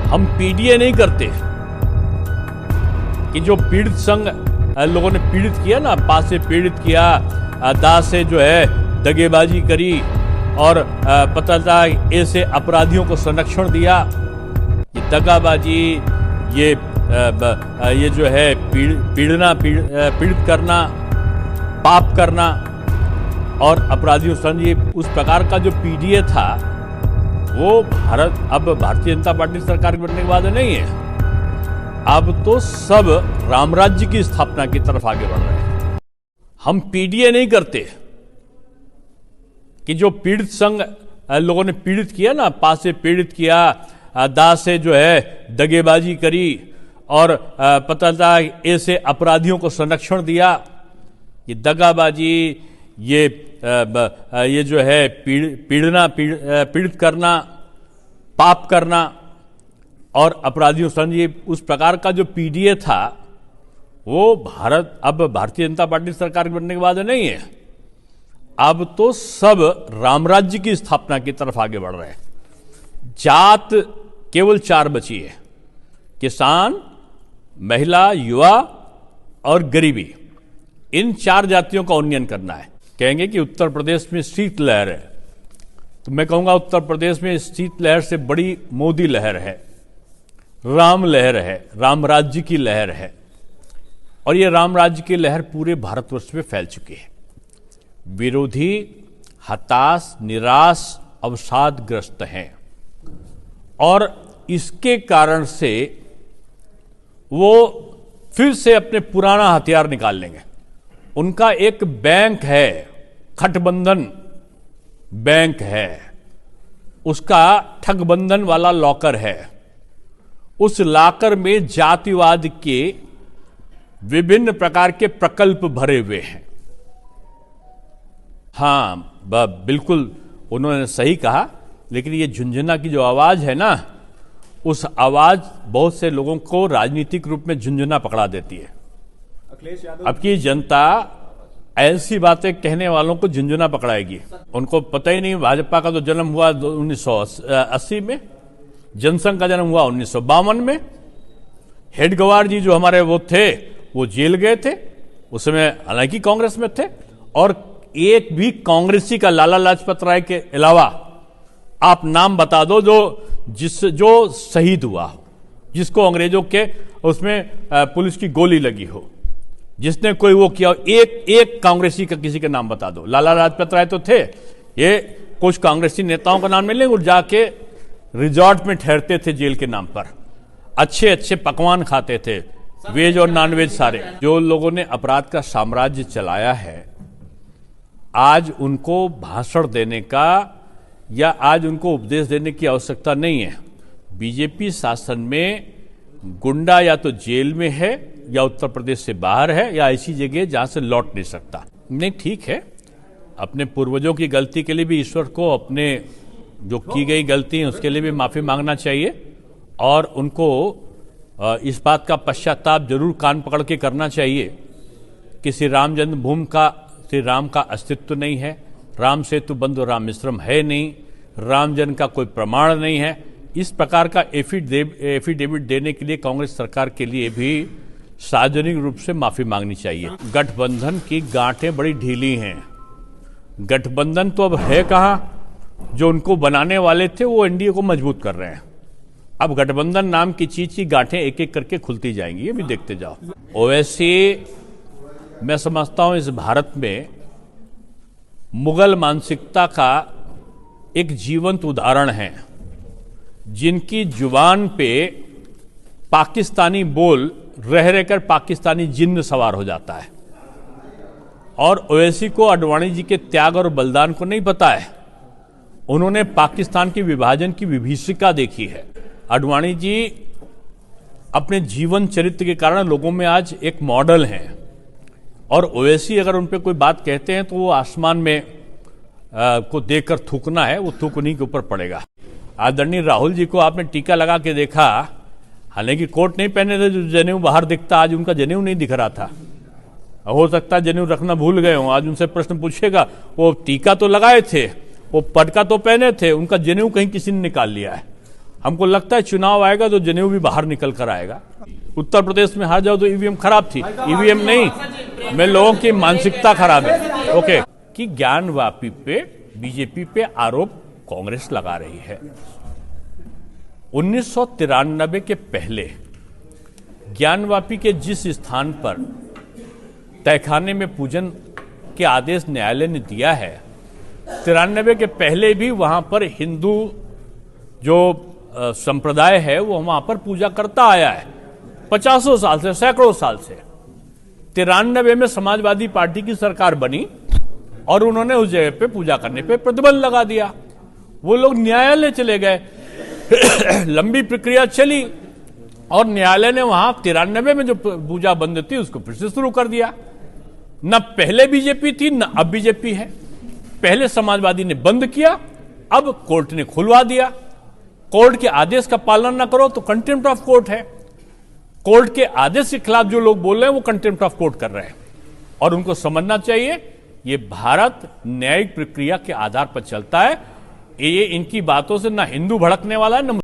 हम पीडीए नहीं करते कि जो पीड़ित संघ लोगों ने पीड़ित किया ना, पा से पीड़ित किया, दा से जो है दगेबाजी करी और पता था ए से अपराधियों को संरक्षण दिया। ये दगाबाजी, ये जो है पीड़ित करना, पाप करना और अपराधियों संग, ये उस प्रकार का जो पीडीए था वो अब भारतीय जनता पार्टी सरकार बनने के बाद नहीं है। अब तो सब रामराज्य की स्थापना की तरफ आगे बढ़ रहे हैं। हम पीडीए नहीं करते कि जो पीड़ित संघ लोगों ने पीड़ित किया ना, पा से पीड़ित किया, दा से जो है दगेबाजी करी और पता था ए से अपराधियों को संरक्षण दिया। ये दगाबाजी, ये जो है पीड़ित करना, पाप करना और अपराधियों संग, ये उस प्रकार का जो पीडीए था वो अब भारतीय जनता पार्टी सरकार बनने के बाद नहीं है। अब तो सब रामराज्य की स्थापना की तरफ आगे बढ़ रहे हैं। जात केवल 4 बची है: किसान, महिला, युवा और गरीबी। इन 4 जातियों का उन्नयन करना है। कहेंगे कि उत्तर प्रदेश में शीतलहर है, तो मैं कहूंगा उत्तर प्रदेश में शीतलहर से बड़ी मोदी लहर है, राम लहर है, राम राज्य की लहर है। और ये राम राज्य की लहर पूरे भारतवर्ष में फैल चुकी है। विरोधी हताश, निराश, अवसादग्रस्त हैं और इसके कारण से वो फिर से अपने पुराना हथियार निकाल लेंगे। उनका एक बैंक है, गठबंधन बैंक है, उसका ठगबंधन वाला लॉकर है। उस लॉकर में जातिवाद के विभिन्न प्रकार के प्रकल्प भरे हुए हैं। हाँ, बिल्कुल उन्होंने सही कहा, लेकिन ये झुंझुना की जो आवाज है ना, उस आवाज बहुत से लोगों को राजनीतिक रूप में झुंझुना पकड़ा देती है। अब की जनता ऐसी बातें कहने वालों को झुंझुना पकड़ाएगी। उनको पता ही नहीं, भाजपा का तो जन्म हुआ 1980 में, जनसंघ का जन्म हुआ 1952 में। हेडगेवार जी जो हमारे वो थे, वो जेल गए थे, उस समय हालांकि कांग्रेस में थे। और एक भी कांग्रेसी का लाला लाजपत राय के अलावा आप नाम बता दो जो शहीद हुआ हो, जिसको अंग्रेजों के उसमें पुलिस की गोली लगी हो, जिसने कोई वो किया, एक कांग्रेसी का किसी का नाम बता दो। लाला लाजपत राय तो थे, ये कुछ कांग्रेसी नेताओं का नाम मिलेंगे और जाके रिजॉर्ट में ठहरते थे जेल के नाम पर, अच्छे अच्छे पकवान खाते थे, वेज और नॉनवेज सारे। जो लोगों ने अपराध का साम्राज्य चलाया है, आज उनको भाषण देने का या आज उनको उपदेश देने की आवश्यकता नहीं है। बीजेपी शासन में गुंडा या तो जेल में है या उत्तर प्रदेश से बाहर है या ऐसी जगह जहां से लौट नहीं सकता। नहीं, ठीक है, अपने पूर्वजों की गलती के लिए भी ईश्वर को अपने जो की गई गलती है उसके लिए भी माफी मांगना चाहिए और उनको इस बात का पश्चाताप जरूर कान पकड़ के करना चाहिए कि श्री राम जन्मभूमि का, श्री राम का अस्तित्व नहीं है, राम सेतु बंधु राम मिश्रम है नहीं, राम जन्म का कोई प्रमाण नहीं है। इस प्रकार का एफिडेविट देने के लिए कांग्रेस सरकार के लिए भी सार्वजनिक रूप से माफी मांगनी चाहिए। गठबंधन की गांठें बड़ी ढीली हैं। गठबंधन तो अब है कहां? जो उनको बनाने वाले थे वो एनडीए को मजबूत कर रहे हैं। अब गठबंधन नाम की चीज की गांठें एक एक करके खुलती जाएंगी, ये भी देखते जाओ। ओवैसी मैं समझता हूं इस भारत में मुगल मानसिकता का एक जीवंत उदाहरण है, जिनकी जुबान पे पाकिस्तानी बोल रह रहकर पाकिस्तानी जिन्न सवार हो जाता है। और ओवैसी को आडवाणी जी के त्याग और बलिदान को नहीं पता है। उन्होंने पाकिस्तान के विभाजन की विभीषिका देखी है। आडवाणी जी अपने जीवन चरित्र के कारण लोगों में आज एक मॉडल हैं और ओवैसी अगर उन पर कोई बात कहते हैं तो वो आसमान में को देखकर थूकना है, वो थूक उन्हीं के ऊपर पड़ेगा। आदरणीय राहुल जी को आपने टीका लगा के देखा, हालांकि कोट नहीं पहने थे, जो जनेऊ बाहर दिखता, आज उनका जनेऊ नहीं दिख रहा था। हो सकता है जनेऊ रखना भूल गए हों। आज उनसे प्रश्न पूछेगा, वो टीका तो लगाए थे, वो पटका तो पहने थे, उनका जनेऊ कहीं किसी ने निकाल लिया है। हमको लगता है चुनाव आएगा तो जनेऊ भी बाहर निकल कर आएगा। उत्तर प्रदेश में हार जाओ तो ईवीएम खराब थी, ईवीएम नहीं, मैं लोगों की मानसिकता खराब है। ओके, कि ज्ञानवापी पे बीजेपी पे आरोप कांग्रेस लगा रही है। 1993 के पहले ज्ञानवापी के जिस स्थान पर तहखाने में पूजन के आदेश न्यायालय ने दिया है, 93 के पहले भी वहां पर हिंदू जो संप्रदाय है वो वहां पर पूजा करता आया है 50 साल से, सैकड़ों साल से। 93 में समाजवादी पार्टी की सरकार बनी और उन्होंने उस जगह पे पूजा करने पे प्रतिबंध लगा दिया। वो लोग न्यायालय चले गए लंबी प्रक्रिया चली और न्यायालय ने वहां 93 में जो पूजा बंद थी उसको फिर से शुरू कर दिया। न पहले बीजेपी थी न अब बीजेपी है। पहले समाजवादी ने बंद किया, अब कोर्ट ने खुलवा दिया। कोर्ट के आदेश का पालन न करो तो कंटेम्प्ट ऑफ कोर्ट है। कोर्ट के आदेश के खिलाफ जो लोग बोल रहे हैं वो कंटेम्प्ट ऑफ कोर्ट कर रहे हैं और उनको समझना चाहिए ये भारत न्यायिक प्रक्रिया के आधार पर चलता है। ये इनकी बातों से ना हिंदू भड़कने वाला है न